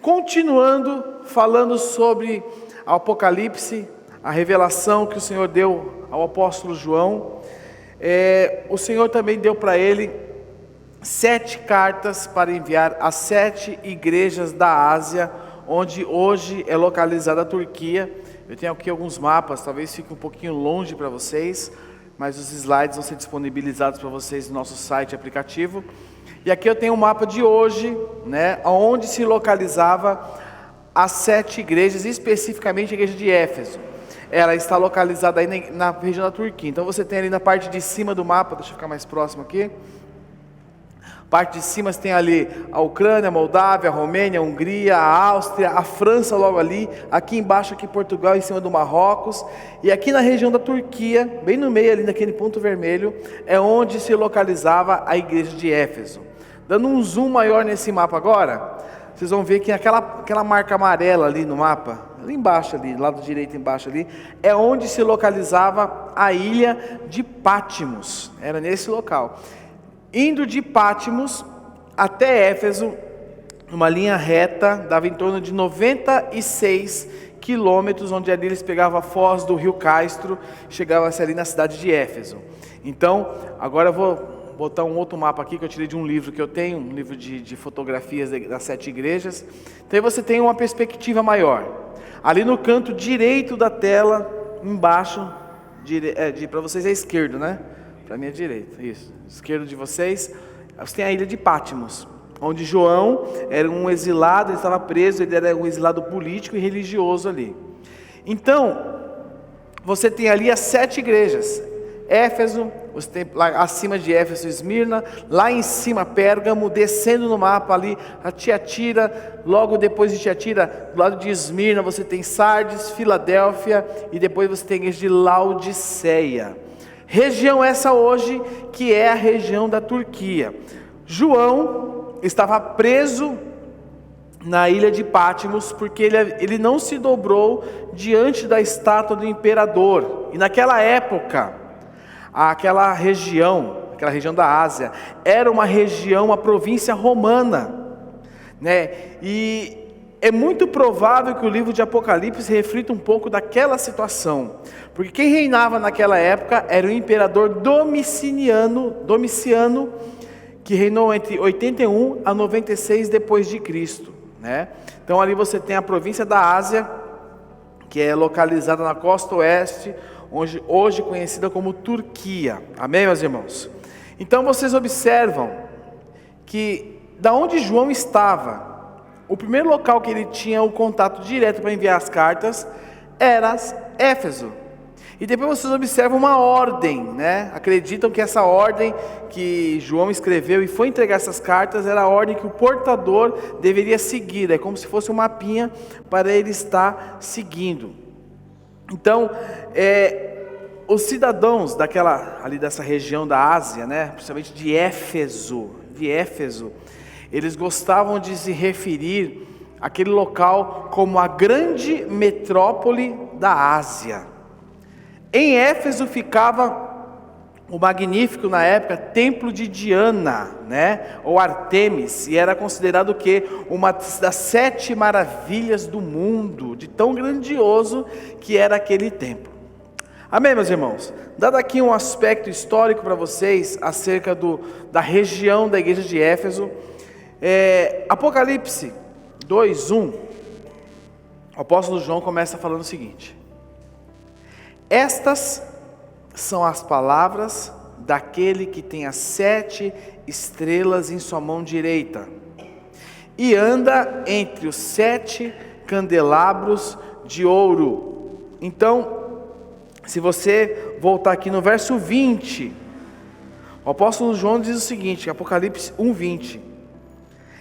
Continuando falando sobre o Apocalipse, a revelação que o Senhor deu ao apóstolo João, o Senhor também deu para ele 7 cartas para enviar às 7 igrejas da Ásia, onde hoje é localizada a Turquia. Eu tenho aqui alguns mapas, talvez fique um pouquinho longe para vocês, mas os slides vão ser disponibilizados para vocês no nosso site e aplicativo. E aqui eu tenho um mapa de hoje, onde se localizava as 7 igrejas, especificamente a igreja de Éfeso. Ela está localizada aí na região da Turquia. Então você tem ali na parte de cima do mapa, deixa eu ficar mais próximo aqui. Parte de cima você tem ali a Ucrânia, a Moldávia, a Romênia, a Hungria, a Áustria, a França logo ali. Aqui embaixo, aqui Portugal, em cima do Marrocos. E aqui na região da Turquia, bem no meio ali naquele ponto vermelho, é onde se localizava a igreja de Éfeso. Dando um zoom maior nesse mapa agora, vocês vão ver que aquela marca amarela ali no mapa, ali embaixo ali, lado direito embaixo ali, é onde se localizava a ilha de Patmos. Era nesse local. Indo de Patmos até Éfeso, numa linha reta, dava em torno de 96 quilômetros, onde ali eles pegavam a foz do rio Castro, chegavam-se ali na cidade de Éfeso. Então, agora eu vou botar um outro mapa aqui, que eu tirei de um livro que eu tenho, um livro de fotografias das 7 igrejas. Então aí você tem uma perspectiva maior. Ali no canto direito da tela, embaixo, para vocês é esquerdo, né? Para mim é direita, isso. Esquerdo de vocês, você tem a ilha de Patmos, onde João era um exilado, ele estava preso, ele era um exilado político e religioso ali. Então, você tem ali as 7 igrejas. Éfeso, você tem lá acima de Éfeso, Esmirna, lá em cima Pérgamo, descendo no mapa ali, a Tiatira, logo depois de Tiatira, do lado de Esmirna, você tem Sardes, Filadélfia, e depois você tem a igreja de Laodiceia. Região essa hoje, que é a região da Turquia. João estava preso na ilha de Patmos, porque ele não se dobrou diante da estátua do imperador. E naquela época, aquela região da Ásia, era uma região, uma província romana, E é muito provável que o livro de Apocalipse reflita um pouco daquela situação, porque quem reinava naquela época era o imperador Domiciano, que reinou entre 81 a 96 depois de Cristo, Então ali você tem a província da Ásia, que é localizada na costa oeste, hoje conhecida como Turquia. Amém, meus irmãos? Então vocês observam que da onde João estava, o primeiro local que ele tinha o contato direto para enviar as cartas era Éfeso. E depois vocês observam uma ordem, Acreditam que essa ordem que João escreveu e foi entregar essas cartas era a ordem que o portador deveria seguir. É como se fosse um mapinha para ele estar seguindo. Então, os cidadãos dessa região da Ásia, principalmente de Éfeso, eles gostavam de se referir àquele local como a grande metrópole da Ásia. Em Éfeso ficava o magnífico na época templo de Diana, ou Artemis, e era considerado uma das 7 maravilhas do mundo, de tão grandioso que era aquele templo. Amém, meus irmãos? Dado aqui um aspecto histórico para vocês acerca da região da igreja de Éfeso, Apocalipse 2:1, o apóstolo João começa falando o seguinte: estas são as palavras daquele que tem as 7 estrelas em sua mão direita e anda entre os 7 candelabros de ouro. Então, se você voltar aqui no verso 20, o apóstolo João diz o seguinte, Apocalipse 1:20,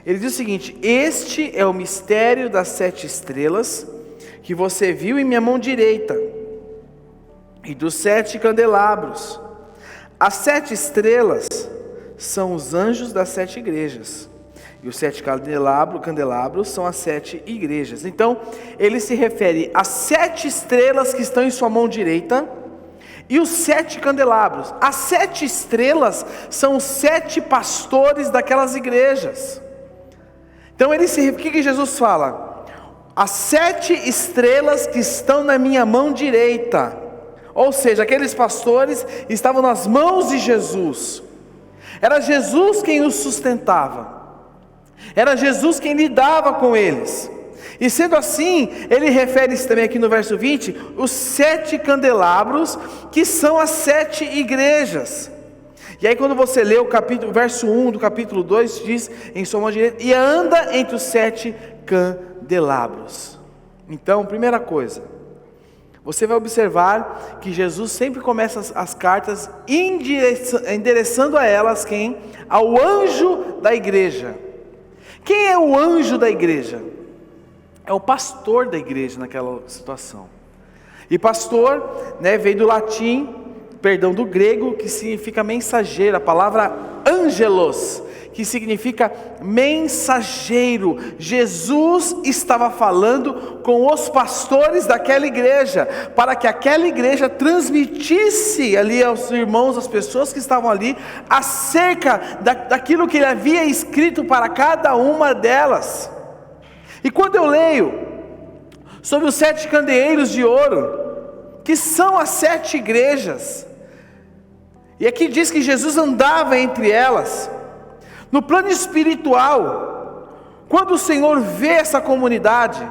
ele diz o seguinte: este é o mistério das 7 estrelas que você viu em minha mão direita e dos 7 candelabros. As 7 estrelas são os anjos das 7 igrejas, e os 7 candelabros são as 7 igrejas. Então, ele se refere às 7 estrelas que estão em sua mão direita e os 7 candelabros. As 7 estrelas são os 7 pastores daquelas igrejas. Então o que Jesus fala? As 7 estrelas que estão na minha mão direita. Ou seja, aqueles pastores estavam nas mãos de Jesus. Era Jesus quem os sustentava. Era Jesus quem lidava com eles. E sendo assim, ele refere-se também aqui no verso 20, os 7 candelabros, que são as 7 igrejas. E aí quando você lê o verso 1 do capítulo 2, diz em sua mão direita, e anda entre os 7 candelabros. Então, primeira coisa, você vai observar que Jesus sempre começa as cartas endereçando a elas quem? Ao anjo da igreja. Quem é o anjo da igreja? É o pastor da igreja naquela situação. E pastor, veio do latim, do grego, que significa mensageiro, a palavra angelos, que significa mensageiro. Jesus estava falando com os pastores daquela igreja, para que aquela igreja transmitisse ali aos irmãos, às pessoas que estavam ali, acerca daquilo que ele havia escrito para cada uma delas. E quando eu leio sobre os 7 candeeiros de ouro, que são as 7 igrejas, e aqui diz que Jesus andava entre elas, no plano espiritual, quando o Senhor vê essa comunidade,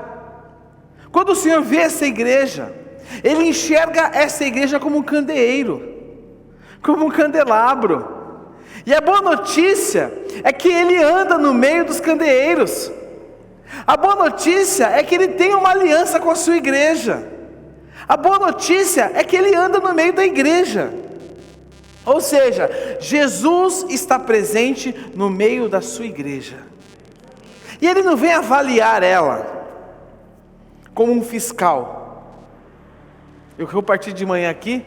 quando o Senhor vê essa igreja, Ele enxerga essa igreja como um candeeiro, como um candelabro. E a boa notícia é que Ele anda no meio dos candeeiros. A boa notícia é que Ele tem uma aliança com a sua igreja. A boa notícia é que Ele anda no meio da igreja. Ou seja, Jesus está presente no meio da sua igreja. E Ele não vem avaliar ela como um fiscal. Eu parti de manhã aqui,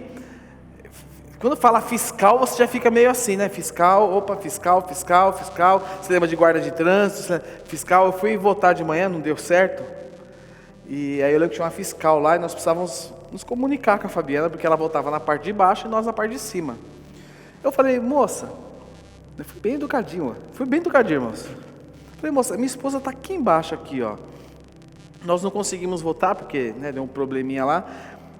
quando fala fiscal, você já fica meio assim, né? Fiscal. Você lembra de guarda de trânsito, fiscal. Eu fui votar de manhã, não deu certo. E aí eu lembro que tinha uma fiscal lá e nós precisávamos nos comunicar com a Fabiana, porque ela votava na parte de baixo e nós na parte de cima. Eu falei, moça, eu fui bem educadinho, irmãos. Falei, moça, minha esposa está aqui embaixo, aqui, ó. Nós não conseguimos votar, porque deu um probleminha lá.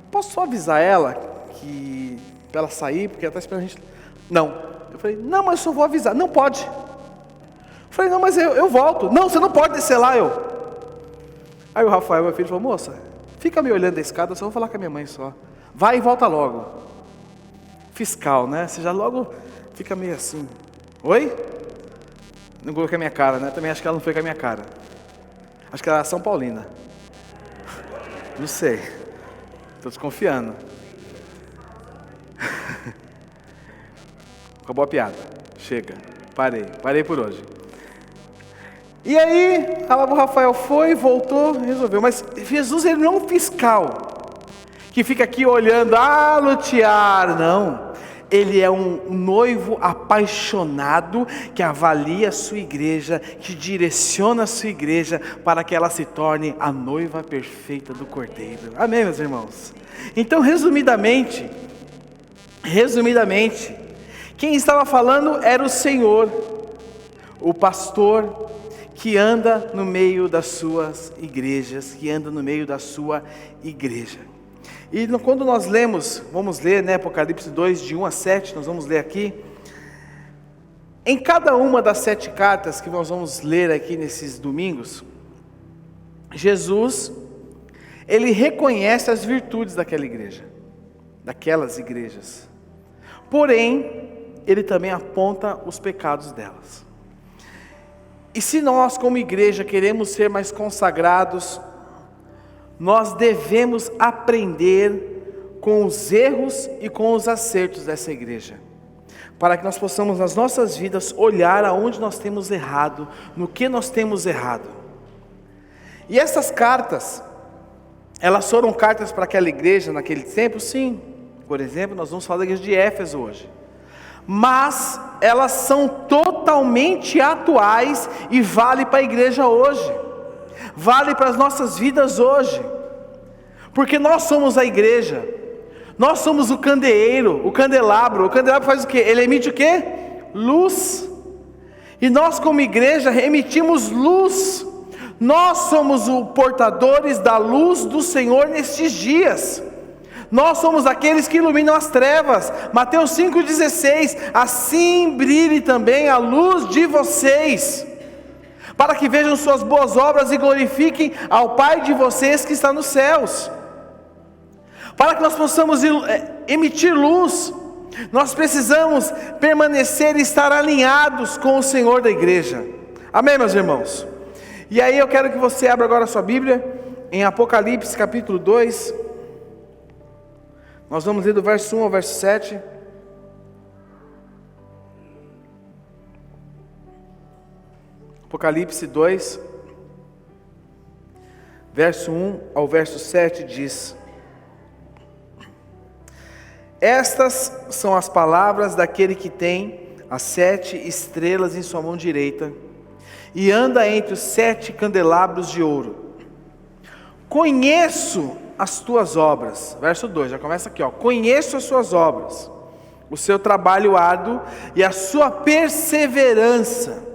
Posso só avisar ela que para ela sair, porque ela está esperando a gente. Não. Eu falei, não, mas eu só vou avisar. Não pode. Eu falei, não, mas eu volto. Não, você não pode descer lá, Aí o Rafael, meu filho, falou, moça, fica me olhando da escada, eu só vou falar com a minha mãe só. Vai e volta logo. Fiscal, né? Você já logo fica meio assim. Oi? Não coloquei a minha cara, né? Também acho que ela não foi com a minha cara. Acho que ela era São Paulina. Não sei. Estou desconfiando. Acabou a piada. Chega. Parei por hoje. E aí, o Rafael foi, voltou, resolveu. Mas Jesus, ele não é um fiscal que fica aqui olhando, lutear, não. Ele é um noivo apaixonado que avalia a sua igreja, que direciona a sua igreja para que ela se torne a noiva perfeita do Cordeiro. Amém, meus irmãos? Então, resumidamente, quem estava falando era o Senhor, o pastor que anda no meio das suas igrejas, que anda no meio da sua igreja. E quando nós lemos, vamos ler, Apocalipse 2, de 1 a 7, nós vamos ler aqui. Em cada uma das 7 cartas que nós vamos ler aqui nesses domingos, Jesus, Ele reconhece as virtudes daquela igreja, daquelas igrejas. Porém, Ele também aponta os pecados delas. E se nós, como igreja, queremos ser mais consagrados, nós devemos aprender com os erros e com os acertos dessa igreja, para que nós possamos nas nossas vidas olhar aonde nós temos errado, no que nós temos errado. E essas cartas, elas foram cartas para aquela igreja naquele tempo? Sim. Por exemplo, nós vamos falar da igreja de Éfeso hoje. Mas elas são totalmente atuais e vale para a igreja hoje. Vale para as nossas vidas hoje, porque nós somos a igreja, nós somos o candeeiro, o candelabro. O candelabro faz o quê? Ele emite o quê? Luz. E nós como igreja emitimos luz. Nós somos os portadores da luz do Senhor nestes dias. Nós somos aqueles que iluminam as trevas. Mateus 5,16, assim brilhe também a luz de vocês, para que vejam suas boas obras e glorifiquem ao Pai de vocês que está nos céus. Para que nós possamos emitir luz, nós precisamos permanecer e estar alinhados com o Senhor da igreja. Amém, meus irmãos? E aí eu quero que você abra agora a sua Bíblia, em Apocalipse capítulo 2, nós vamos ler do verso 1 ao verso 7. Apocalipse 2, verso 1 ao verso 7 diz: Estas são as palavras daquele que tem as 7 estrelas em sua mão direita, e anda entre os 7 candelabros de ouro. Conheço as tuas obras, verso 2, já começa aqui, conheço as suas obras, o seu trabalho árduo e a sua perseverança.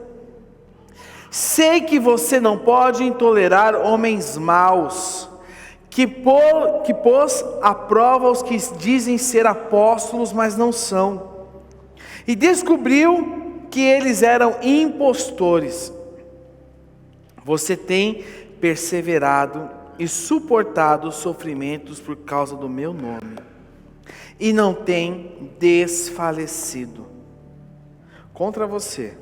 Sei que você não pode tolerar homens maus, que pôs à prova os que dizem ser apóstolos, mas não são, e descobriu que eles eram impostores. Você tem perseverado e suportado os sofrimentos por causa do meu nome, e não tem desfalecido. Contra você,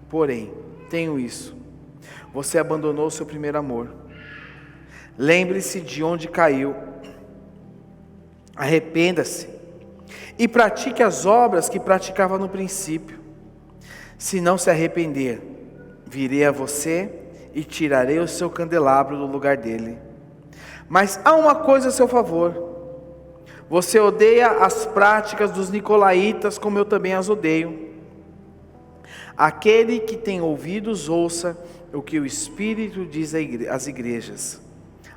porém, tenho isso: você abandonou o seu primeiro amor. Lembre-se de onde caiu, arrependa-se e pratique as obras que praticava no princípio. Se não se arrepender, virei a você e tirarei o seu candelabro do lugar dele. Mas há uma coisa a seu favor: você odeia as práticas dos nicolaítas, como eu também as odeio. Aquele que tem ouvidos, ouça o que o Espírito diz às igrejas.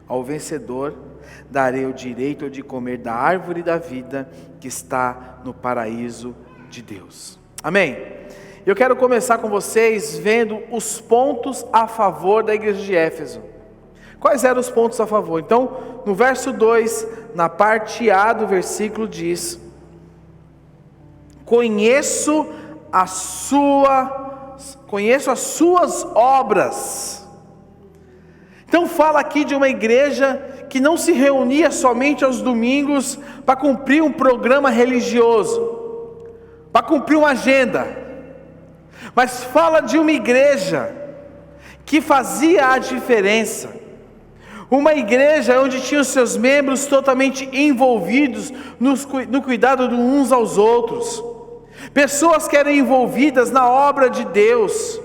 Ao vencedor darei o direito de comer da árvore da vida que está no paraíso de Deus. Amém? Eu quero começar com vocês vendo os pontos a favor da igreja de Éfeso. Quais eram os pontos a favor? Então, no verso 2, na parte A do versículo diz: Conheço as suas obras. Então fala aqui de uma igreja que não se reunia somente aos domingos para cumprir um programa religioso, para cumprir uma agenda, mas fala de uma igreja que fazia a diferença, uma igreja onde tinha os seus membros totalmente envolvidos no cuidado de uns aos outros, pessoas que eram envolvidas na obra de Deus,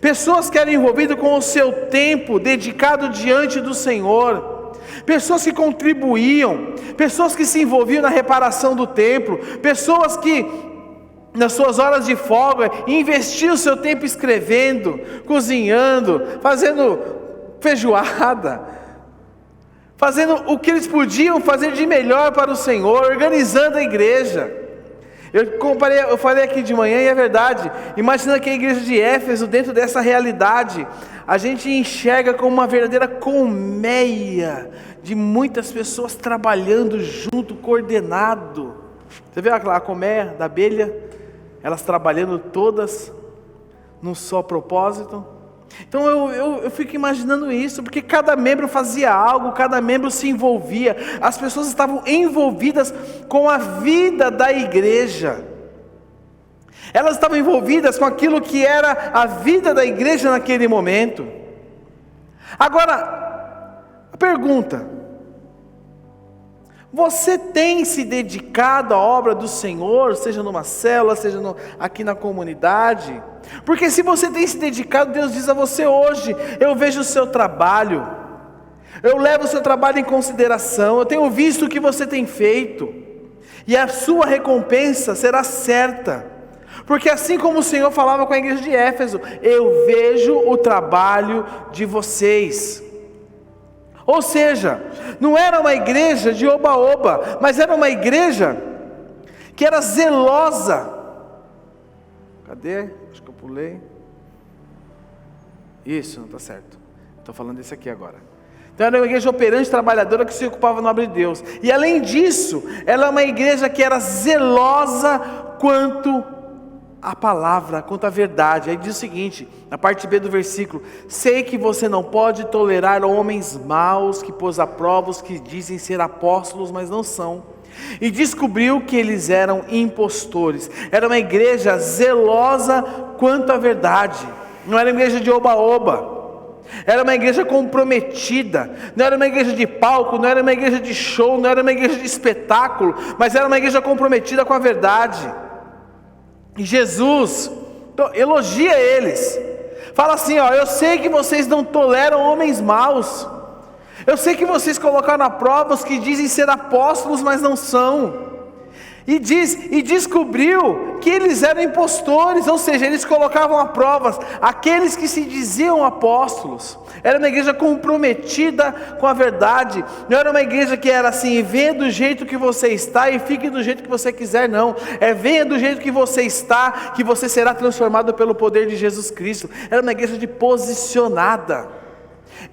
pessoas que eram envolvidas com o seu tempo dedicado diante do Senhor, pessoas que contribuíam, pessoas que se envolviam na reparação do templo, pessoas que nas suas horas de folga investiam o seu tempo escrevendo, cozinhando, fazendo feijoada, fazendo o que eles podiam fazer de melhor para o Senhor, organizando a igreja. Eu falei aqui de manhã e é verdade, imaginando que a igreja de Éfeso, dentro dessa realidade, a gente enxerga como uma verdadeira colmeia de muitas pessoas trabalhando junto, coordenado. Você vê a colmeia da abelha, elas trabalhando todas num só propósito? Então eu fico imaginando isso, porque cada membro fazia algo, cada membro se envolvia, as pessoas estavam envolvidas com a vida da igreja, elas estavam envolvidas com aquilo que era a vida da igreja naquele momento. Agora, a pergunta: você tem se dedicado à obra do Senhor, seja numa célula, seja aqui na comunidade? Porque se você tem se dedicado, Deus diz a você hoje: eu vejo o seu trabalho, eu levo o seu trabalho em consideração, eu tenho visto o que você tem feito, e a sua recompensa será certa, porque assim como o Senhor falava com a igreja de Éfeso, eu vejo o trabalho de vocês. Ou seja, não era uma igreja de oba-oba, mas era uma igreja que era zelosa. Cadê? Acho que eu pulei. Isso, não está certo. Estou falando desse aqui agora. Então era uma igreja operante, trabalhadora, que se ocupava na obra de Deus. E além disso, ela é uma igreja que era zelosa quanto a palavra, quanto a verdade. Aí diz o seguinte, na parte B do versículo: sei que você não pode tolerar homens maus que pôs a prova os que dizem ser apóstolos, mas não são. E descobriu que eles eram impostores. Era uma igreja zelosa quanto à verdade. Não era uma igreja de oba-oba. Era uma igreja comprometida. Não era uma igreja de palco, não era uma igreja de show, não era uma igreja de espetáculo, mas era uma igreja comprometida com a verdade. E Jesus elogia eles, fala assim: ó, eu sei que vocês não toleram homens maus, eu sei que vocês colocaram à prova os que dizem ser apóstolos, mas não são. E descobriu que eles eram impostores, ou seja, eles colocavam à prova aqueles que se diziam apóstolos. Era uma igreja comprometida com a verdade. Não era uma igreja que era assim: venha do jeito que você está e fique do jeito que você quiser, não. Venha do jeito que você está, que você será transformado pelo poder de Jesus Cristo. Era uma igreja posicionada.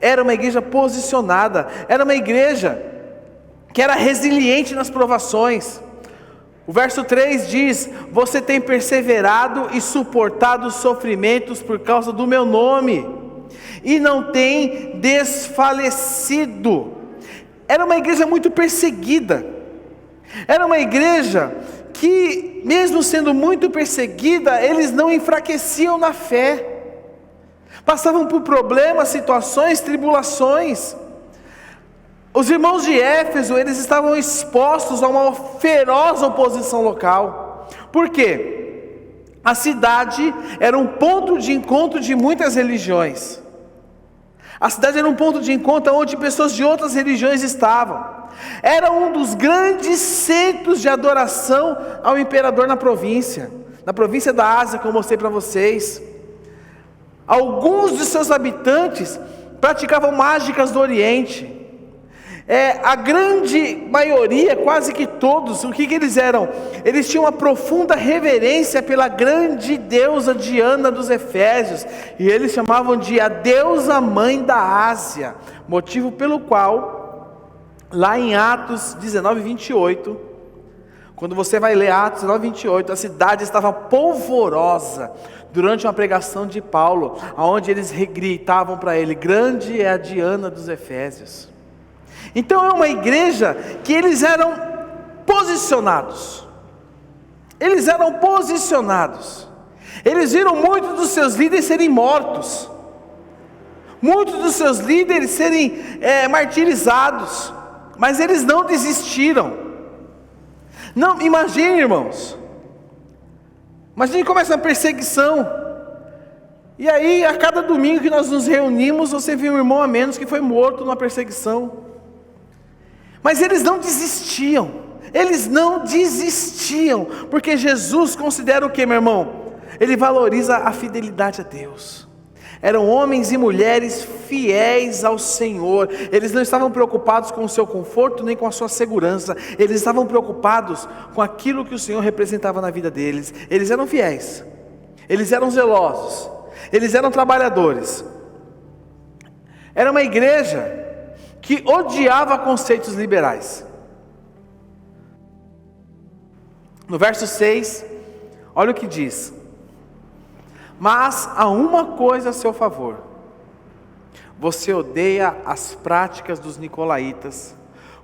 Era uma igreja posicionada. Era uma igreja que era resiliente nas provações. O verso 3 diz: você tem perseverado e suportado os sofrimentos por causa do meu nome, e não tem desfalecido. Era uma igreja muito perseguida. Era uma igreja que, mesmo sendo muito perseguida, eles não enfraqueciam na fé. Passavam por problemas, situações, tribulações. Os irmãos de Éfeso, eles estavam expostos a uma feroz oposição local. Por quê? A cidade era um ponto de encontro de muitas religiões. A cidade era um ponto de encontro onde pessoas de outras religiões estavam. Era um dos grandes centros de adoração ao imperador na província da Ásia, que eu mostrei para vocês. Alguns de seus habitantes praticavam mágicas do Oriente. A grande maioria, quase que todos, o que eles eram? Eles tinham uma profunda reverência pela grande deusa Diana dos Efésios, e eles chamavam de a deusa mãe da Ásia, motivo pelo qual, lá em Atos 19:28, quando você vai ler Atos 19:28, a cidade estava polvorosa, durante uma pregação de Paulo, onde eles gritavam para ele: grande é a Diana dos Efésios. Então é uma igreja que eles eram posicionados. Eles eram posicionados. Eles viram muitos dos seus líderes serem mortos, muitos dos seus líderes serem martirizados, mas eles não desistiram. Não, imagine, irmãos, imagine como essa perseguição. E aí, a cada domingo que nós nos reunimos, você vê um irmão a menos que foi morto numa perseguição. Mas eles não desistiam. Eles não desistiam, porque Jesus considera o que, meu irmão? Ele valoriza a fidelidade a Deus. Eram homens e mulheres fiéis ao Senhor. Eles não estavam preocupados com o seu conforto, nem com a sua segurança. Eles estavam preocupados com aquilo que o Senhor representava na vida deles. Eles eram fiéis. Eles eram zelosos. Eles eram trabalhadores. Era uma igreja que odiava conceitos liberais. No verso 6, olha o que diz: mas há uma coisa a seu favor: você odeia as práticas dos nicolaítas,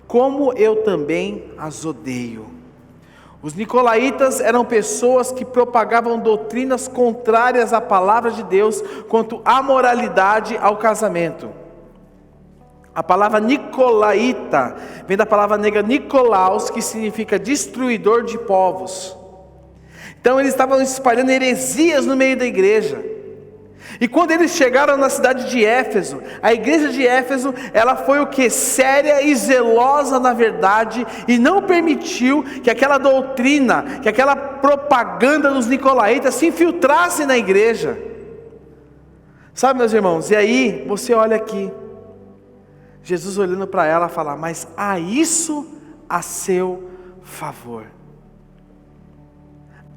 como eu também as odeio. Os nicolaítas eram pessoas que propagavam doutrinas contrárias à palavra de Deus quanto à moralidade ao casamento. A palavra nicolaíta vem da palavra grega Nicolaus, que significa destruidor de povos. Então eles estavam espalhando heresias no meio da igreja. E quando eles chegaram na cidade de Éfeso, a igreja de Éfeso, ela foi o que? Séria e zelosa na verdade, e não permitiu que aquela doutrina, que aquela propaganda dos nicolaítas se infiltrasse na igreja. Sabe, meus irmãos, e aí você olha aqui, Jesus olhando para ela fala: mas há isso a seu favor.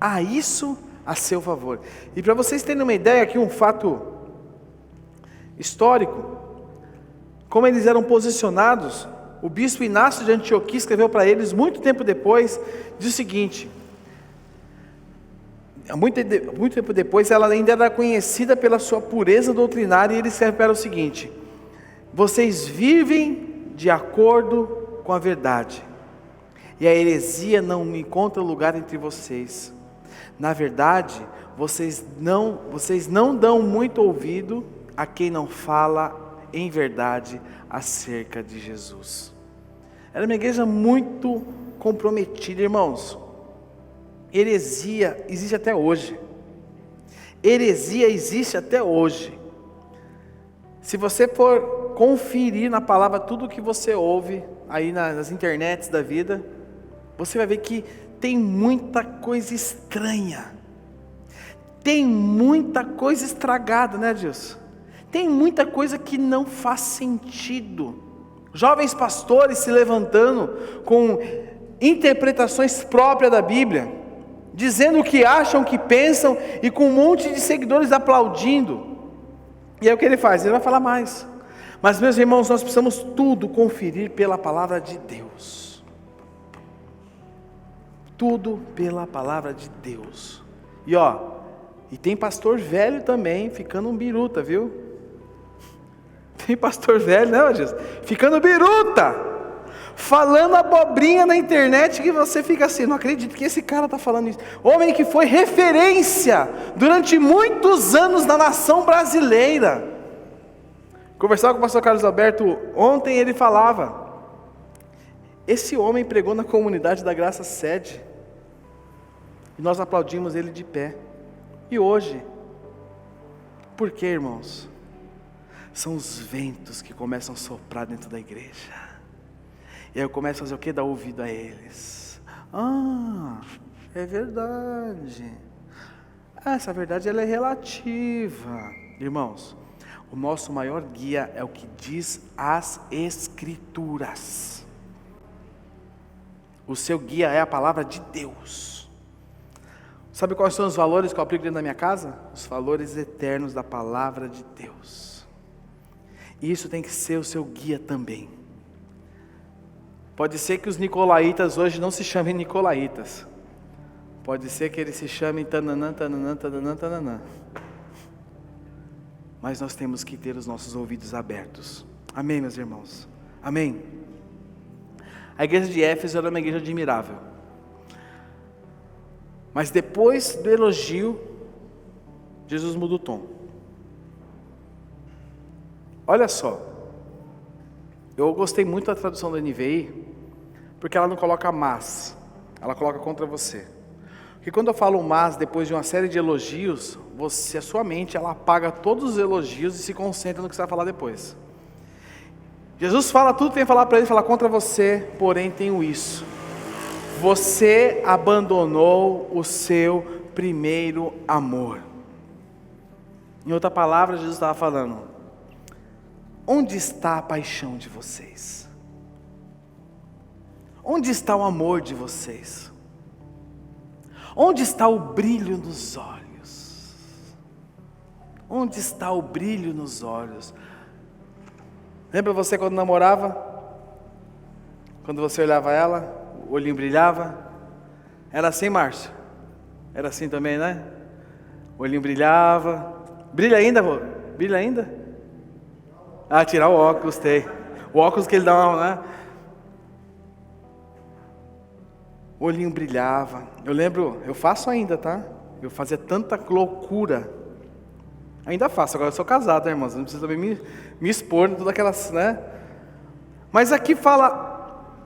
Há isso a seu favor. E para vocês terem uma ideia aqui, um fato histórico, como eles eram posicionados. O bispo Inácio de Antioquia escreveu para eles, muito tempo depois, diz o seguinte: muito tempo depois, ela ainda era conhecida pela sua pureza doutrinária, e ele escreve para ela o seguinte: vocês vivem de acordo com a verdade, e a heresia não encontra lugar entre vocês. Na verdade, vocês não dão muito ouvido a quem não fala em verdade acerca de Jesus. Era uma igreja muito comprometida, irmãos. Heresia existe até hoje. Heresia existe até hoje. Se você for conferir na palavra tudo que você ouve aí nas internets da vida, você vai ver que tem muita coisa estranha, tem muita coisa estragada, né, Deus? Tem muita coisa que não faz sentido. Jovens pastores se levantando com interpretações próprias da Bíblia, dizendo o que acham, o que pensam, e com um monte de seguidores aplaudindo. E aí o que ele faz? Ele vai falar mais. Mas, meus irmãos, nós precisamos tudo conferir pela palavra de Deus. Tudo pela palavra de Deus. E tem pastor velho também, ficando um biruta, viu? Tem pastor velho, né, Jesus? Ficando biruta, falando abobrinha na internet, que você fica assim, não acredito que esse cara está falando isso. Homem que foi referência durante muitos anos na nação brasileira. Conversava com o pastor Carlos Alberto ontem, ele falava, esse homem pregou na comunidade da Graça Sede, e nós aplaudimos ele de pé. E hoje, por quê, irmãos? São os ventos que começam a soprar dentro da igreja, e aí eu começo a fazer o que? Dar ouvido a eles. É verdade. Essa verdade ela é relativa. Irmãos, o nosso maior guia é o que diz as Escrituras. O seu guia é a palavra de Deus. Sabe quais são os valores que eu aplico dentro da minha casa? Os valores eternos da palavra de Deus. E isso tem que ser o seu guia também. Pode ser que os nicolaítas hoje não se chamem nicolaítas. Pode ser que eles se chamem tananã, tananã, tananã, tananã. Mas nós temos que ter os nossos ouvidos abertos. Amém, meus irmãos? Amém? A igreja de Éfeso era uma igreja admirável. Mas depois do elogio, Jesus muda o tom. Olha só, eu gostei muito da tradução da NVI, porque ela não coloca mas, ela coloca contra você. Porque quando eu falo mas, depois de uma série de elogios, a sua mente, ela apaga todos os elogios e se concentra no que você vai falar depois. Jesus fala tudo que tem que falar para ele, fala contra você, porém tenho isso. Você abandonou o seu primeiro amor. Em outra palavra, Jesus estava falando, onde está a paixão de vocês? Onde está o amor de vocês? Onde está o brilho nos olhos? Onde está o brilho nos olhos? Lembra você quando namorava? Quando você olhava ela, o olhinho brilhava? Era assim, Márcio? Era assim também, né? O olhinho brilhava. Brilha ainda, vô? Brilha ainda? Tirar o óculos, tem. O óculos que ele dá uma, né? O olhinho brilhava. Eu lembro, eu faço ainda, tá? Eu fazia tanta loucura. Ainda faço, agora eu sou casado, né, irmãos? Não precisa também me expor em todas aquelas, né? Mas aqui fala,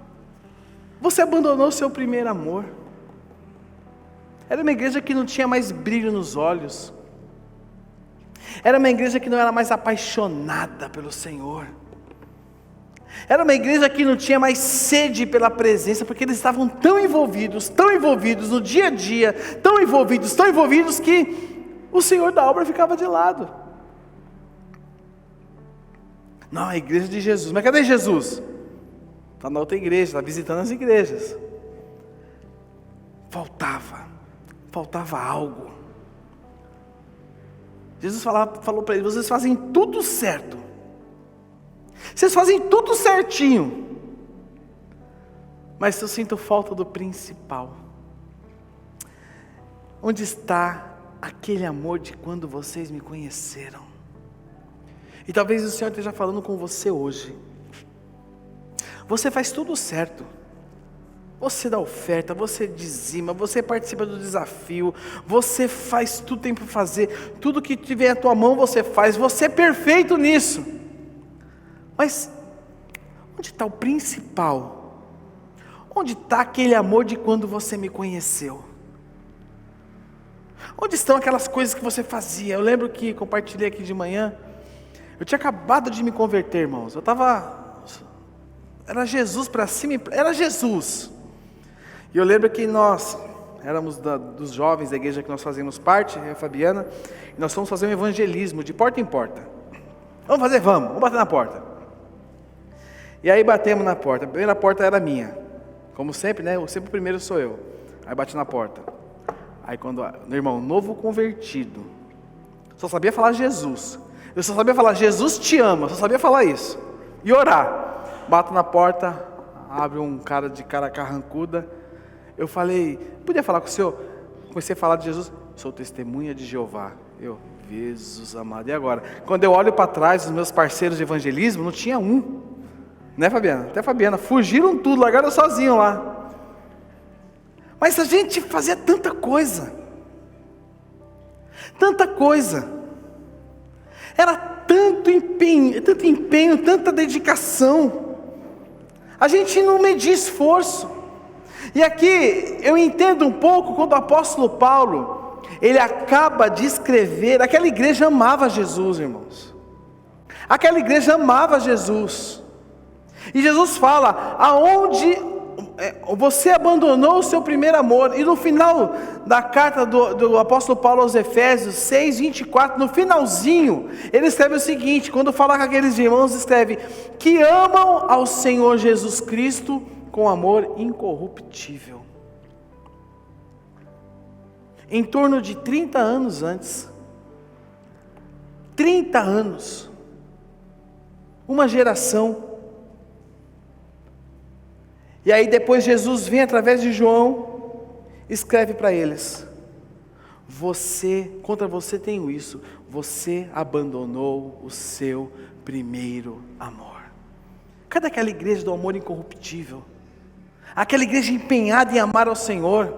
você abandonou o seu primeiro amor. Era uma igreja que não tinha mais brilho nos olhos. Era uma igreja que não era mais apaixonada pelo Senhor. Era uma igreja que não tinha mais sede pela presença, porque eles estavam tão envolvidos no dia a dia, tão envolvidos que o Senhor da obra ficava de lado. Não, a igreja de Jesus, mas cadê Jesus? Está na outra igreja, está visitando as igrejas. Faltava algo. Jesus falou para eles: vocês fazem tudo certo, vocês fazem tudo certinho, mas eu sinto falta do principal. Onde está aquele amor de quando vocês me conheceram? E talvez o Senhor esteja falando com você hoje. Você faz tudo certo, você dá oferta, você dizima, você participa do desafio, você faz tudo que tem para fazer, tudo que tiver à tua mão você faz, você é perfeito nisso. Mas onde está o principal? Onde está aquele amor de quando você me conheceu? Onde estão aquelas coisas que você fazia? Eu lembro que compartilhei aqui de manhã, eu tinha acabado de me converter, irmãos. Era Jesus para cima, era Jesus. E eu lembro que nós éramos dos jovens da igreja que nós fazíamos parte, eu e a Fabiana, e nós fomos fazer um evangelismo de porta em porta. Vamos bater na porta. E aí batemos na porta. A primeira porta era minha, como sempre, né? Sempre o primeiro sou eu. Aí bati na porta. Aí meu irmão, novo convertido, só sabia falar Jesus. Eu só sabia falar: Jesus te ama, só sabia falar isso. E orar. Bato na porta, abre um cara de cara carrancuda. Eu falei: podia falar com o senhor? Comecei a falar de Jesus. Sou testemunha de Jeová. Jesus amado, e agora? Quando eu olho para trás, os meus parceiros de evangelismo, não tinha um. Né, Fabiana? Até a Fabiana, fugiram tudo, largaram sozinho lá. Mas a gente fazia tanta coisa. Tanta coisa. Era tanto empenho, tanta dedicação. A gente não media esforço. E aqui eu entendo um pouco quando o apóstolo Paulo, ele acaba de escrever, aquela igreja amava Jesus, irmãos. Aquela igreja amava Jesus. E Jesus fala: aonde você abandonou o seu primeiro amor. E no final da carta do apóstolo Paulo aos Efésios 6:24, no finalzinho, ele escreve o seguinte, quando fala com aqueles irmãos, escreve: que amam ao Senhor Jesus Cristo com amor incorruptível. Em torno de 30 anos antes, 30 anos, uma geração. E aí depois Jesus vem através de João, escreve para eles: contra você tenho isso, você abandonou o seu primeiro amor. Cadê aquela igreja do amor incorruptível? Aquela igreja empenhada em amar ao Senhor.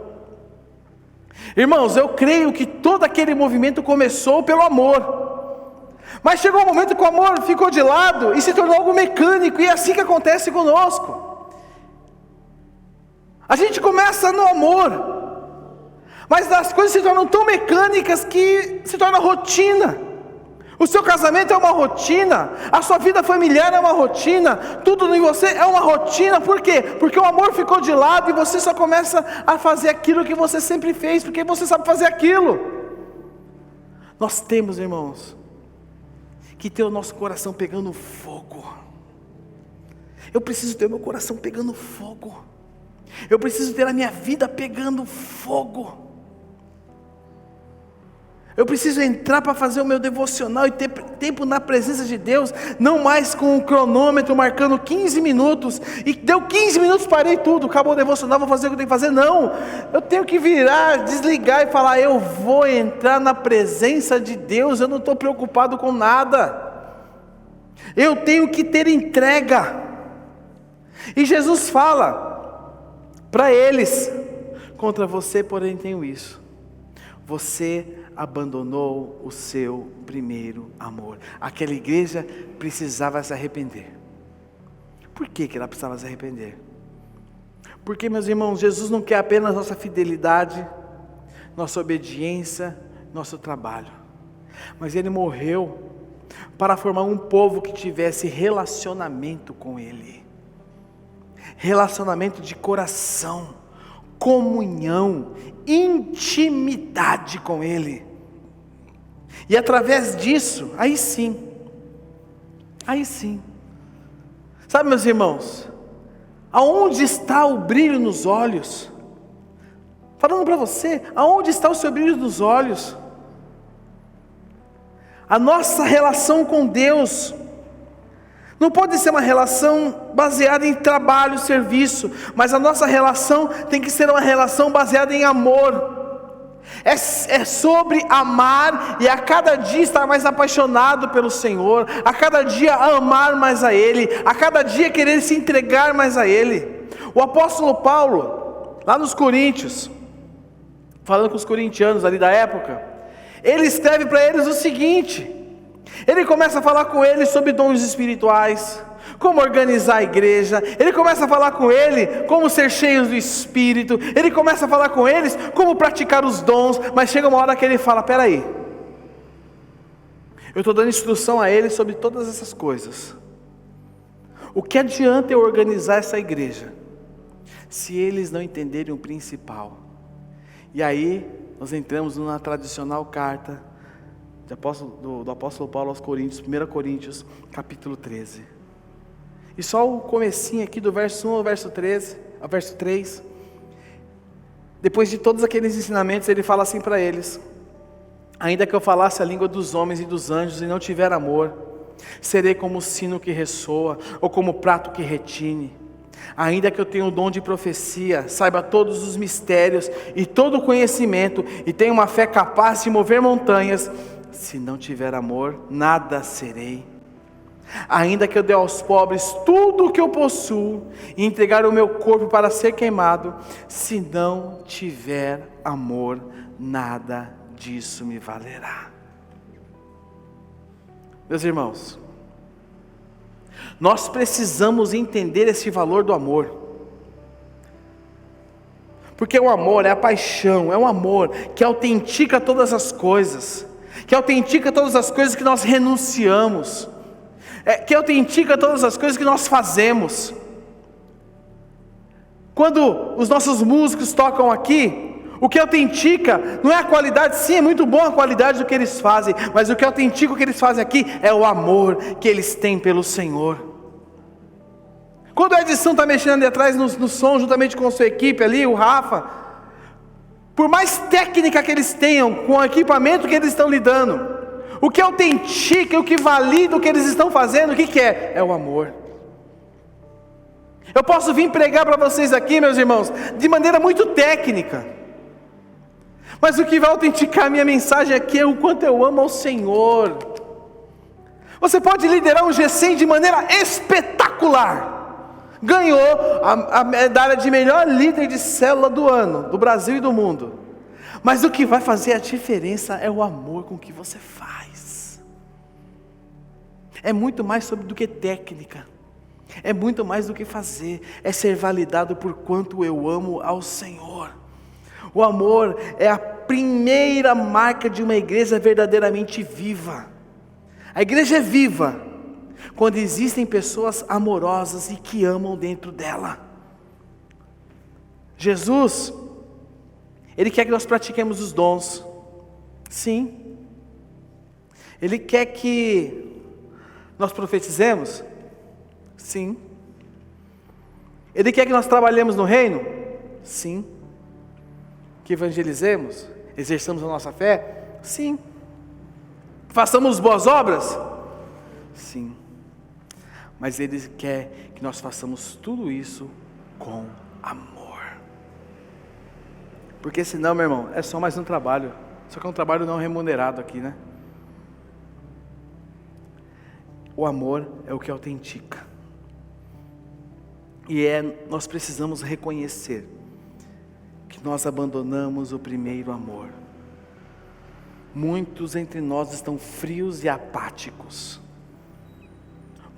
Irmãos, eu creio que todo aquele movimento começou pelo amor. Mas chegou um momento que o amor ficou de lado e se tornou algo mecânico, e é assim que acontece conosco. A gente começa no amor, mas as coisas se tornam tão mecânicas que se torna rotina. O seu casamento é uma rotina, a sua vida familiar é uma rotina, tudo em você é uma rotina. Por quê? Porque o amor ficou de lado e você só começa a fazer aquilo que você sempre fez, porque você sabe fazer aquilo. Nós temos, irmãos, que ter o nosso coração pegando fogo. Eu preciso ter o meu coração pegando fogo. Eu preciso ter a minha vida pegando fogo. Eu preciso entrar para fazer o meu devocional e ter tempo na presença de Deus, não mais com o cronômetro marcando 15 minutos, e deu 15 minutos, parei tudo, acabou o devocional, vou fazer o que eu tenho que fazer. Não, eu tenho que virar, desligar e falar: eu vou entrar na presença de Deus, eu não estou preocupado com nada, eu tenho que ter entrega. E Jesus fala para eles: contra você, porém, tenho isso, você abandonou o seu primeiro amor. Aquela igreja precisava se arrepender. Por que ela precisava se arrepender? Porque, meus irmãos, Jesus não quer apenas nossa fidelidade, nossa obediência, nosso trabalho, mas Ele morreu para formar um povo que tivesse relacionamento com Ele, relacionamento de coração, comunhão, intimidade com Ele. E através disso, aí sim, sabe, meus irmãos, aonde está o brilho nos olhos? Falando para você, aonde está o seu brilho nos olhos? A nossa relação com Deus não pode ser uma relação baseada em trabalho, serviço, mas a nossa relação tem que ser uma relação baseada em amor. É sobre amar e a cada dia estar mais apaixonado pelo Senhor, a cada dia amar mais a Ele, a cada dia querer se entregar mais a Ele. O apóstolo Paulo, lá nos Coríntios, falando com os corintianos ali da época, ele escreve para eles o seguinte: ele começa a falar com eles sobre dons espirituais, como organizar a igreja. Ele começa a falar com ele como ser cheios do Espírito. Ele começa a falar com eles como praticar os dons. Mas chega uma hora que ele fala: peraí, eu estou dando instrução a eles sobre todas essas coisas. O que adianta eu organizar essa igreja se eles não entenderem o principal? E aí nós entramos na tradicional carta do apóstolo Paulo aos Coríntios, 1 Coríntios, capítulo 13. E só o comecinho aqui do verso 1 ao verso 13, ao verso 3. Depois de todos aqueles ensinamentos, ele fala assim para eles: ainda que eu falasse a língua dos homens e dos anjos e não tiver amor, serei como o sino que ressoa, ou como o prato que retine. Ainda que eu tenha o dom de profecia, saiba todos os mistérios e todo o conhecimento, e tenha uma fé capaz de mover montanhas, se não tiver amor, nada serei. Ainda que eu dê aos pobres tudo o que eu possuo, e entregar o meu corpo para ser queimado, se não tiver amor, nada disso me valerá. Meus irmãos, nós precisamos entender esse valor do amor, porque o amor é a paixão, é um amor que autentica todas as coisas, que autentica todas as coisas que nós renunciamos, que autentica todas as coisas que nós fazemos. Quando os nossos músicos tocam aqui, o que autentica não é a qualidade, sim, é muito boa a qualidade do que eles fazem, mas o que autentica o que eles fazem aqui é o amor que eles têm pelo Senhor. Quando a edição está mexendo ali atrás no som, juntamente com a sua equipe ali, o Rafa, por mais técnica que eles tenham, com o equipamento que eles estão lidando, o que autentica, o que valida o que eles estão fazendo, o que é? É o amor. Eu posso vir pregar para vocês aqui, meus irmãos, de maneira muito técnica, mas o que vai autenticar a minha mensagem aqui é o quanto eu amo ao Senhor. Você pode liderar um G100 de maneira espetacular, ganhou a medalha de melhor líder de célula do ano, do Brasil e do mundo, mas o que vai fazer a diferença é o amor com que você faz. É muito mais do que técnica, é muito mais do que fazer, é ser validado por quanto eu amo ao Senhor. O amor é a primeira marca de uma igreja verdadeiramente viva. A igreja é viva quando existem pessoas amorosas e que amam dentro dela. Jesus, Ele quer que nós pratiquemos os dons, sim. Ele quer que nós profetizemos, sim. Ele quer que nós trabalhemos no reino, sim. Que evangelizemos, exerçamos a nossa fé, sim. Façamos boas obras, sim. Mas Ele quer que nós façamos tudo isso com amor. Porque senão, meu irmão, é só mais um trabalho. Só que é um trabalho não remunerado aqui, né? O amor é o que autentica. E nós precisamos reconhecer que nós abandonamos o primeiro amor. Muitos entre nós estão frios e apáticos.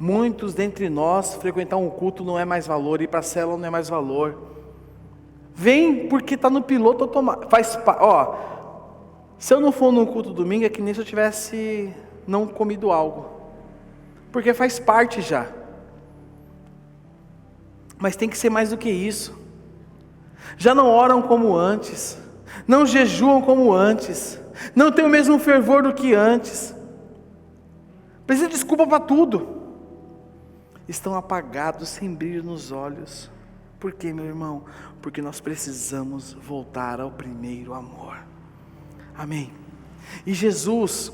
Muitos dentre nós, frequentar um culto não é mais valor, ir para a célula não é mais valor. Vem porque está no piloto automático. Se eu não for num culto domingo, é que nem se eu tivesse não comido algo, porque faz parte já. Mas tem que ser mais do que isso. Já não oram como antes, não jejuam como antes, não tem o mesmo fervor do que antes, precisa de desculpa para tudo, estão apagados, sem brilho nos olhos. Por quê, meu irmão? Porque nós precisamos voltar ao primeiro amor. Amém. E Jesus,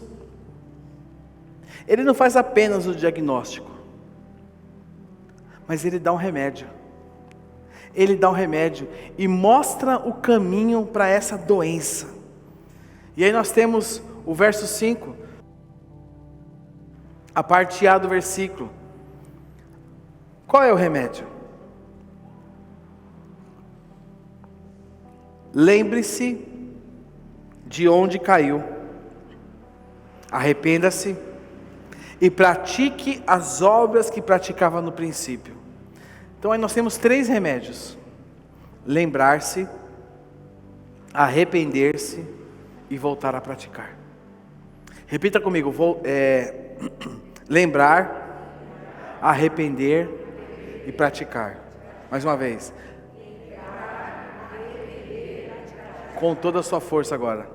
Ele não faz apenas o diagnóstico, mas Ele dá um remédio. Ele dá um remédio e mostra o caminho para essa doença. E aí nós temos o verso 5, a parte A do versículo. Qual é o remédio? Lembre-se de onde caiu, arrependa-se e pratique as obras que praticava no princípio. Então aí nós temos 3 remédios: lembrar-se, arrepender-se e voltar a praticar. Repita comigo: lembrar, arrepender e praticar. Mais uma vez. Com toda a sua força agora.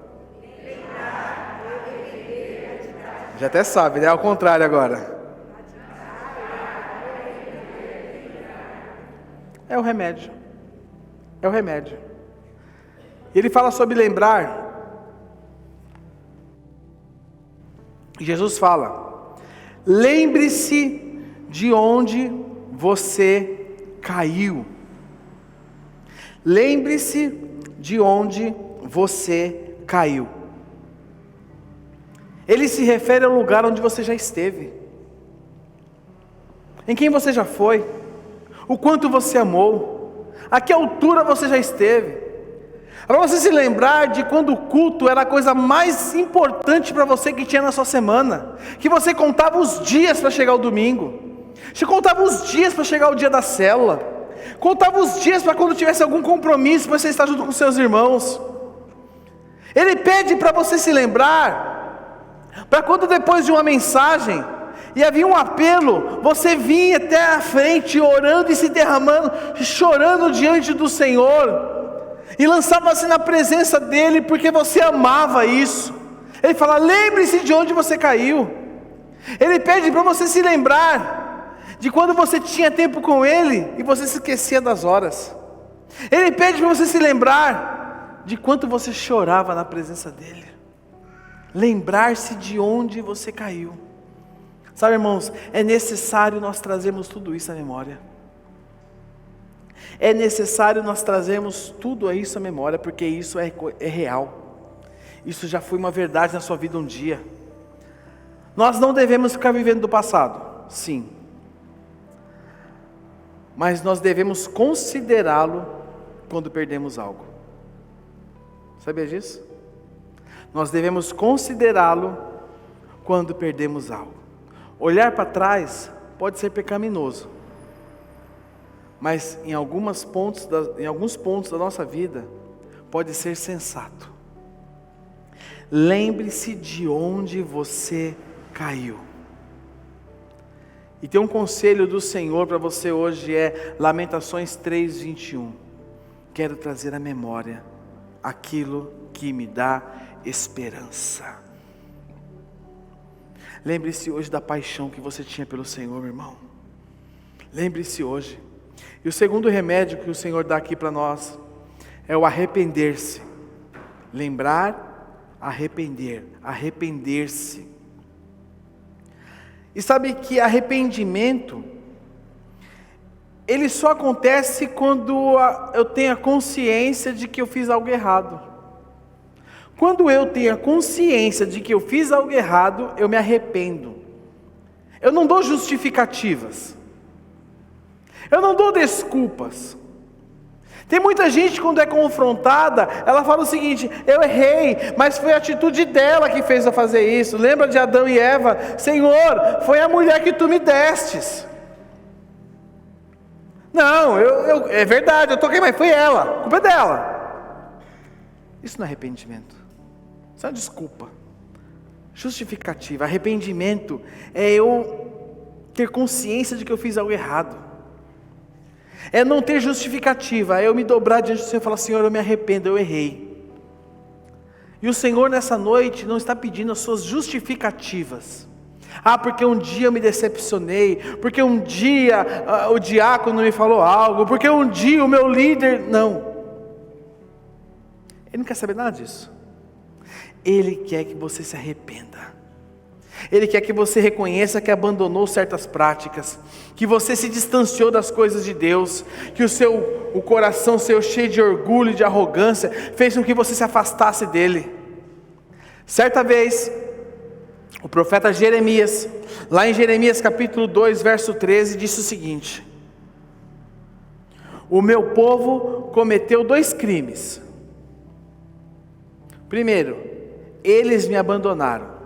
Já até sabe, né? Ao contrário agora. É o remédio. É o remédio. Ele fala sobre lembrar. Jesus fala: lembre-se de onde você caiu. Lembre-se de onde você caiu. Ele se refere ao lugar onde você já esteve, em quem você já foi, o quanto você amou, a que altura você já esteve. Para você se lembrar de quando o culto era a coisa mais importante para você que tinha na sua semana, que você contava os dias para chegar o domingo, você contava os dias para chegar o dia da célula, contava os dias para quando tivesse algum compromisso, você estar junto com seus irmãos. Ele pede para você se lembrar, para quando depois de uma mensagem, e havia um apelo, você vinha até a frente, orando e se derramando, chorando diante do Senhor, e lançava-se na presença dEle, porque você amava isso. Ele fala: lembre-se de onde você caiu. Ele pede para você se lembrar de quando você tinha tempo com Ele, e você se esquecia das horas. Ele pede para você se lembrar de quanto você chorava na presença dEle. Lembrar-se de onde você caiu. Sabe, irmãos, é necessário nós trazermos tudo isso à memória. É necessário nós trazermos tudo isso à memória, porque isso é real. Isso já foi uma verdade na sua vida um dia. Nós não devemos ficar vivendo do passado, sim, mas nós devemos considerá-lo quando perdemos algo. Sabia disso? Nós devemos considerá-lo quando perdemos algo. Olhar para trás pode ser pecaminoso, mas em alguns pontos da nossa vida pode ser sensato. Lembre-se de onde você caiu. E tem um conselho do Senhor para você hoje, é Lamentações 3:21. Quero trazer à memória aquilo que me dá esperança. Lembre-se hoje da paixão que você tinha pelo Senhor, meu irmão. Lembre-se hoje. E o segundo remédio que o Senhor dá aqui para nós é o arrepender-se. Lembrar, arrepender, arrepender-se. E sabe que arrependimento, ele só acontece quando eu tenho a consciência de que eu fiz algo errado. Quando eu tenho a consciência de que eu fiz algo errado, eu me arrependo. Eu não dou justificativas. Eu não dou desculpas. Tem muita gente, quando é confrontada, ela fala o seguinte: eu errei, mas foi a atitude dela que fez eu fazer isso. Lembra de Adão e Eva? Senhor, foi a mulher que tu me destes. Não, é verdade, eu toquei, mas foi ela, a culpa é dela. Isso não é arrependimento, isso é uma desculpa, justificativa. Arrependimento é eu ter consciência de que eu fiz algo errado. É não ter justificativa, é eu me dobrar diante do Senhor e falar: Senhor, eu me arrependo, eu errei. E o Senhor nessa noite não está pedindo as suas justificativas. Porque um dia eu me decepcionei, porque um dia o diácono me falou algo, porque um dia o meu líder... Não. Ele não quer saber nada disso. Ele quer que você se arrependa. Ele quer que você reconheça que abandonou certas práticas, que você se distanciou das coisas de Deus, que o coração seu cheio de orgulho e de arrogância fez com que você se afastasse dele. Certa vez, o profeta Jeremias, lá em Jeremias capítulo 2, verso 13, disse o seguinte: o meu povo cometeu 2 crimes. Primeiro, eles me abandonaram.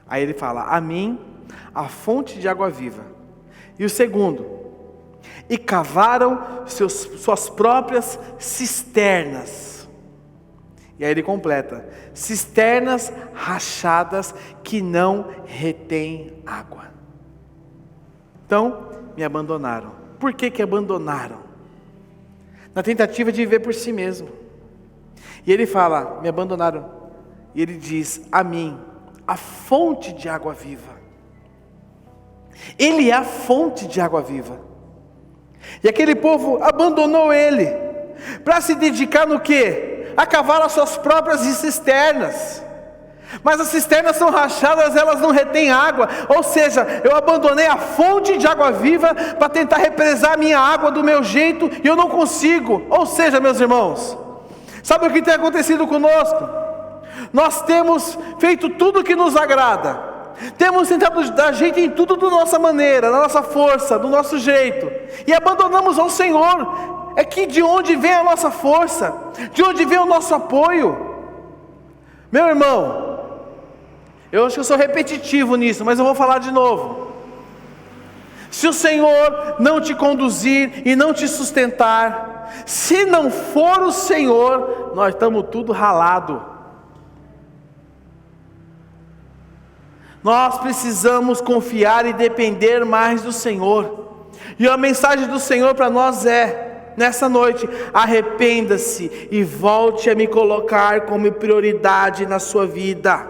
Aí ele fala: a mim, a fonte de água viva. E o segundo, e cavaram suas próprias cisternas. E aí ele completa: cisternas rachadas que não retêm água. Então, me abandonaram. Por que abandonaram? Na tentativa de viver por si mesmo. E ele fala: me abandonaram. E ele diz: a mim, a fonte de água viva. Ele é a fonte de água viva. E aquele povo abandonou ele, para se dedicar no quê? A cavar as suas próprias cisternas. Mas as cisternas são rachadas, elas não retêm água. Ou seja, eu abandonei a fonte de água viva para tentar represar a minha água do meu jeito, e eu não consigo. Ou seja, meus irmãos, sabe o que tem acontecido conosco? Nós temos feito tudo o que nos agrada, temos tentado dar jeito em tudo da nossa maneira, da nossa força, do nosso jeito, e abandonamos ao Senhor. É que de onde vem a nossa força? De onde vem o nosso apoio? Meu irmão, eu acho que eu sou repetitivo nisso, mas eu vou falar de novo. Se o Senhor não te conduzir e não te sustentar, se não for o Senhor, nós estamos tudo ralado. Nós precisamos confiar e depender mais do Senhor. E a mensagem do Senhor para nós é, nessa noite: arrependa-se e volte a me colocar como prioridade na sua vida.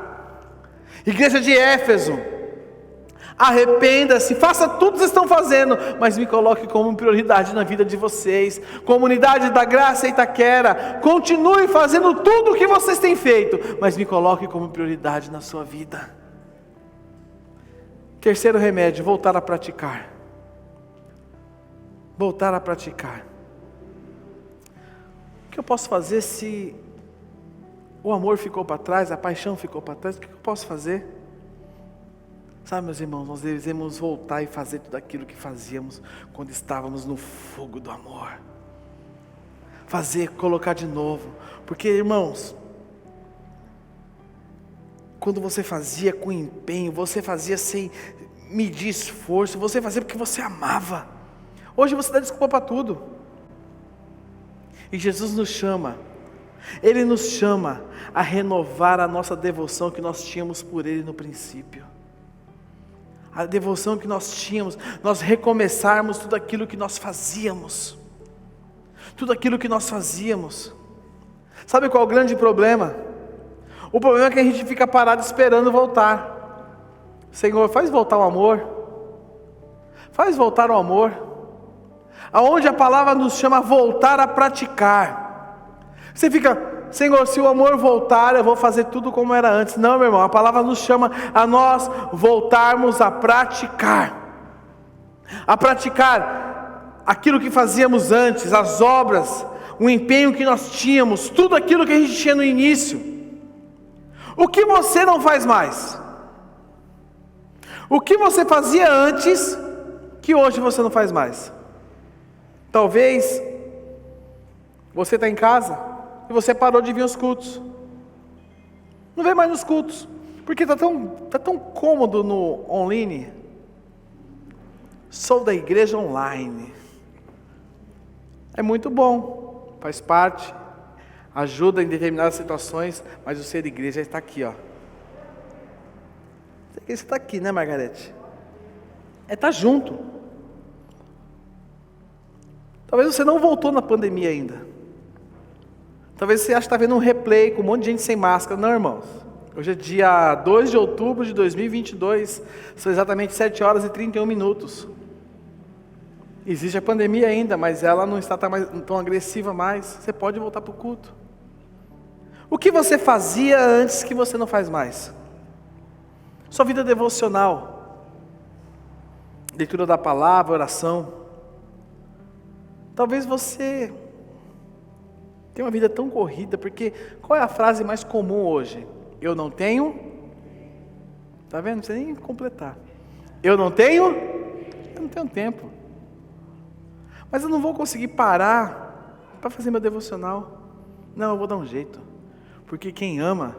Igreja de Éfeso, arrependa-se, faça tudo que vocês estão fazendo, mas me coloque como prioridade na vida de vocês. Comunidade da Graça Itaquera, continue fazendo tudo o que vocês têm feito, mas me coloque como prioridade na sua vida. Terceiro remédio: voltar a praticar. Voltar a praticar. O que eu posso fazer se o amor ficou para trás, a paixão ficou para trás? O que eu posso fazer? Sabe, meus irmãos, nós devemos voltar e fazer tudo aquilo que fazíamos quando estávamos no fogo do amor. Fazer, colocar de novo. Porque, irmãos, quando você fazia com empenho, você fazia sem medir esforço, você fazia porque você amava. Hoje você dá desculpa para tudo. E Jesus nos chama, Ele nos chama a renovar a nossa devoção que nós tínhamos por Ele no princípio. A devoção que nós tínhamos, nós recomeçarmos tudo aquilo que nós fazíamos. Tudo aquilo que nós fazíamos. Sabe qual é o grande problema? O problema é que a gente fica parado esperando voltar. Senhor, faz voltar o amor. Faz voltar o amor. Aonde a palavra nos chama a voltar a praticar. Você fica: Senhor, se o amor voltar, eu vou fazer tudo como era antes. Não, meu irmão, a palavra nos chama a nós voltarmos a praticar. A praticar aquilo que fazíamos antes, as obras, o empenho que nós tínhamos, tudo aquilo que a gente tinha no início. O que você não faz mais? O que você fazia antes, que hoje você não faz mais? Talvez você está em casa e você parou de vir aos cultos. Não vem mais nos cultos, porque está tão cômodo no online. Sou da igreja online. É muito bom, faz parte, ajuda em determinadas situações, mas o ser igreja está aqui, ó. Você está aqui, né, Margarete? É estar junto. Talvez você não voltou na pandemia ainda. Talvez você ache que está vendo um replay com um monte de gente sem máscara. Não, irmãos. Hoje é dia 2 de outubro de 2022. São exatamente 7 horas e 31 minutos. Existe a pandemia ainda, mas ela não está tão agressiva mais. Você pode voltar para o culto. O que você fazia antes que você não faz mais? Sua vida devocional, leitura da palavra, oração. Talvez você tenha uma vida tão corrida, porque qual é a frase mais comum hoje? Eu não tenho, está vendo? Não precisa nem completar. Eu não tenho tempo. Mas eu não vou conseguir parar para fazer meu devocional. Não, eu vou dar um jeito. Porque quem ama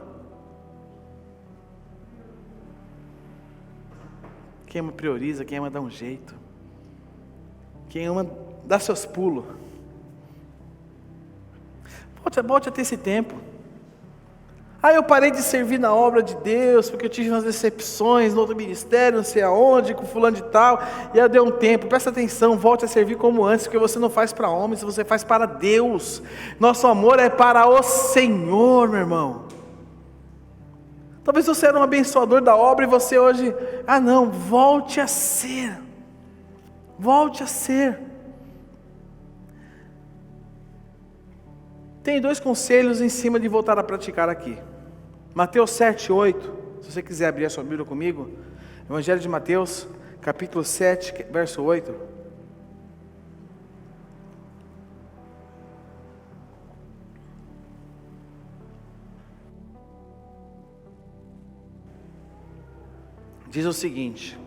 prioriza, quem ama dá um jeito. Quem ama dá seus pulos. Volte a ter esse tempo. Eu parei de servir na obra de Deus, porque eu tive umas decepções no outro ministério, não sei aonde, com fulano de tal, e aí eu dei um tempo. Presta atenção, volte a servir como antes, porque você não faz para homens, você faz para Deus. Nosso amor é para o Senhor, meu irmão. Talvez você era um abençoador da obra e você hoje, não, volte a ser. Volte a ser. Tem 2 conselhos em cima de voltar a praticar aqui. Mateus 7, 8. Se você quiser abrir a sua Bíblia comigo. Evangelho de Mateus, capítulo 7, verso 8. Diz o seguinte: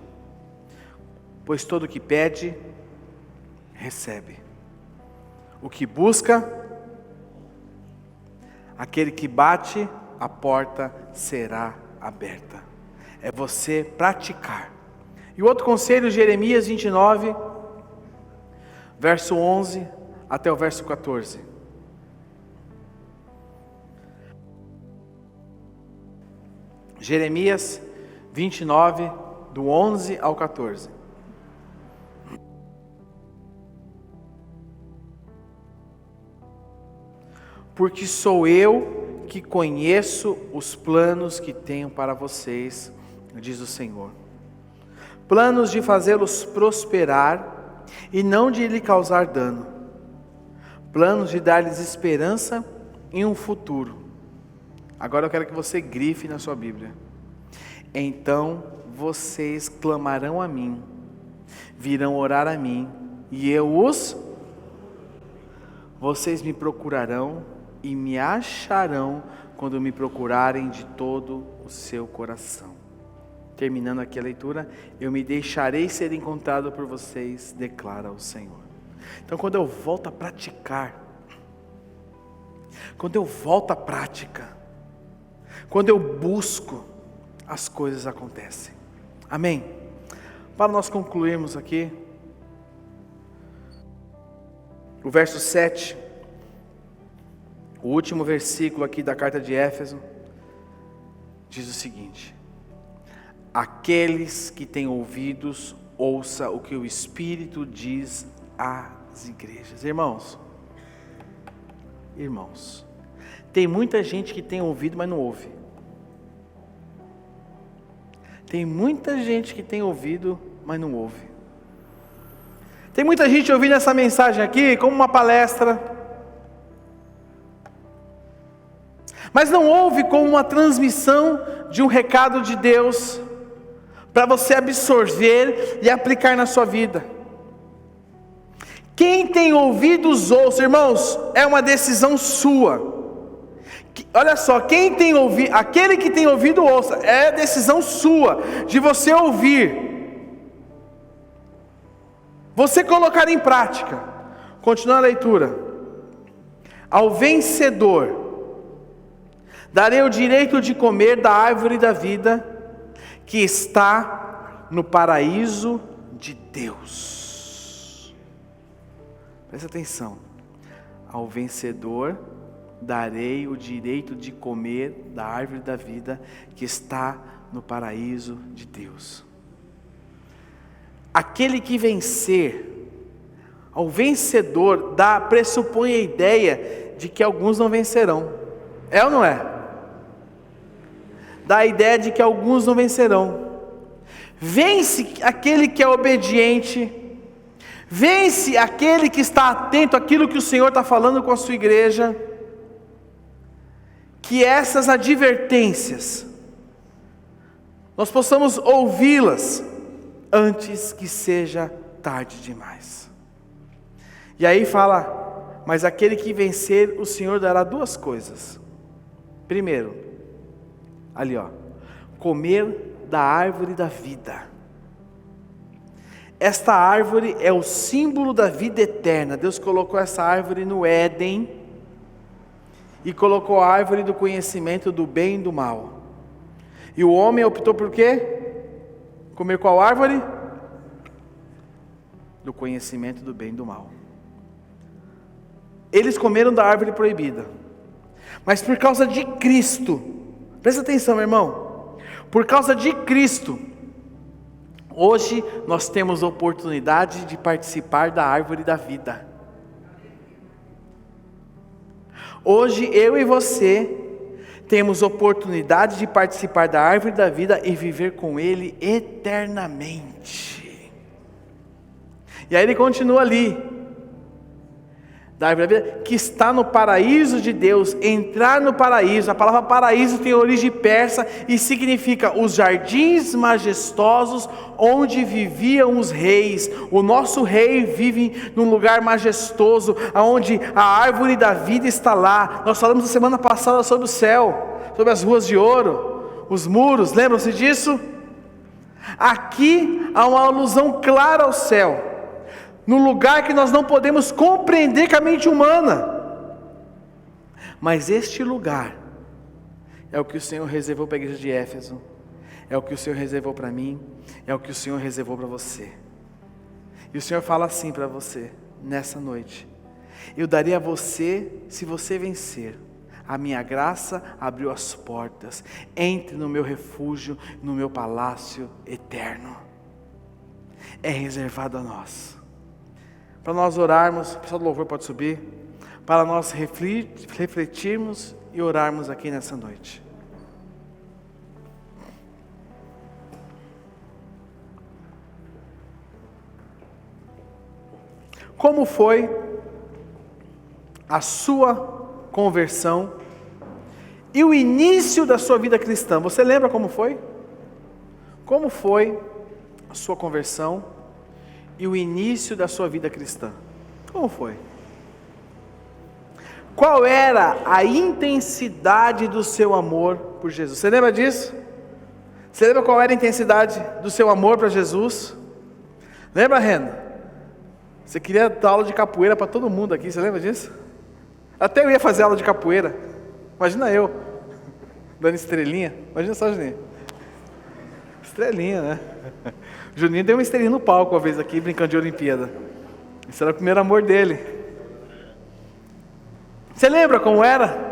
pois todo o que pede, recebe. O que busca, aquele que bate, a porta será aberta. É você praticar. E o outro conselho, Jeremias 29, verso 11 até o verso 14. Jeremias 29, do 11 ao 14. Porque sou eu que conheço os planos que tenho para vocês, diz o Senhor. Planos de fazê-los prosperar e não de lhe causar dano. Planos de dar-lhes esperança em um futuro. Agora eu quero que você grife na sua Bíblia. Então vocês clamarão a mim, virão orar a mim, e vocês me procurarão e me acharão quando me procurarem de todo o seu coração. Terminando aqui a leitura, eu me deixarei ser encontrado por vocês, declara o Senhor. Então quando eu volto a praticar, quando eu volto à prática, quando eu busco, as coisas acontecem. Amém? Para nós concluirmos aqui, o verso 7, o último versículo aqui da carta de Éfeso, diz o seguinte: aqueles que têm ouvidos, ouça o que o Espírito diz às igrejas. Irmãos, tem muita gente que tem ouvido, mas não ouve. Tem muita gente que tem ouvido, mas não ouve. Tem muita gente ouvindo essa mensagem aqui como uma palestra, mas não ouve como uma transmissão de um recado de Deus, para você absorver e aplicar na sua vida. Quem tem ouvidos ouça, irmãos, é uma decisão sua. Olha só, quem tem ouvido, aquele que tem ouvido ouça, é decisão sua, de você ouvir, você colocar em prática. Continua a leitura. Ao vencedor darei o direito de comer da árvore da vida, que está no paraíso de Deus. Presta atenção. Ao vencedor darei o direito de comer da árvore da vida, que está no paraíso de Deus. Aquele que vencer, ao vencedor, pressupõe a ideia de que alguns não vencerão. É ou não é? Dá a ideia de que alguns não vencerão. Vence aquele que é obediente, vence aquele que está atento àquilo que o Senhor está falando com a sua igreja. Que essas advertências, nós possamos ouvi-las antes que seja tarde demais. E aí fala, mas aquele que vencer, o Senhor dará duas coisas. Primeiro, ali comer da árvore da vida. Esta árvore é o símbolo da vida eterna. Deus colocou essa árvore no Éden e colocou a árvore do conhecimento do bem e do mal. E o homem optou por quê? Comer qual árvore? Do conhecimento do bem e do mal. Eles comeram da árvore proibida. Mas por causa de Cristo, presta atenção, meu irmão. Por causa de Cristo, hoje nós temos a oportunidade de participar da árvore da vida. Hoje eu e você temos oportunidade de participar da árvore da vida e viver com Ele eternamente. E aí ele continua ali, da árvore da vida, que está no paraíso de Deus. Entrar no paraíso, a palavra paraíso tem origem persa e significa os jardins majestosos onde viviam os reis. O nosso rei vive num lugar majestoso, onde a árvore da vida está lá. Nós falamos na semana passada sobre o céu, sobre as ruas de ouro, os muros, lembram-se disso? Aqui há uma alusão clara ao céu, no lugar que nós não podemos compreender com a mente humana. Mas este lugar é o que o Senhor reservou para a igreja de Éfeso, é o que o Senhor reservou para mim, é o que o Senhor reservou para você. E o Senhor fala assim para você, nessa noite: eu darei a você, se você vencer, a minha graça abriu as portas, entre no meu refúgio, no meu palácio eterno. É reservado a nós. Para nós orarmos, o pessoal do louvor pode subir, para nós refletirmos e orarmos aqui nessa noite. Como foi a sua conversão e o início da sua vida cristã? Você lembra como foi? Como foi a sua conversão e o início da sua vida cristã? Como foi? Qual era a intensidade do seu amor por Jesus? Você lembra disso? Você lembra qual era a intensidade do seu amor para Jesus? Lembra, Rena? Você queria dar aula de capoeira para todo mundo aqui, você lembra disso? Até eu ia fazer aula de capoeira. Imagina eu, dando estrelinha. Imagina só, Juninho. Estrelinha, né? Juninho deu uma estrelinha no palco uma vez aqui, brincando de Olimpíada. Esse era o primeiro amor dele. Você lembra como era?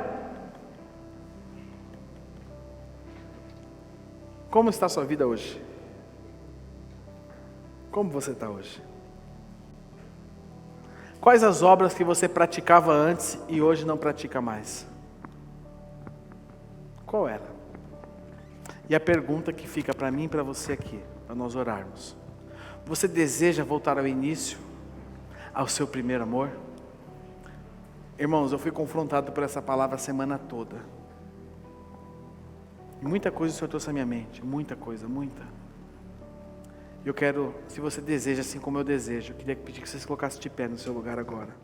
Como está a sua vida hoje? Como você está hoje? Quais as obras que você praticava antes e hoje não pratica mais? Qual era? E a pergunta que fica para mim e para você aqui, para nós orarmos: você deseja voltar ao início, ao seu primeiro amor? Irmãos, eu fui confrontado por essa palavra a semana toda. E muita coisa o Senhor trouxe à minha mente, muita coisa, muita. Eu quero, se você deseja, assim como eu desejo, eu queria pedir que você se colocasse de pé no seu lugar agora.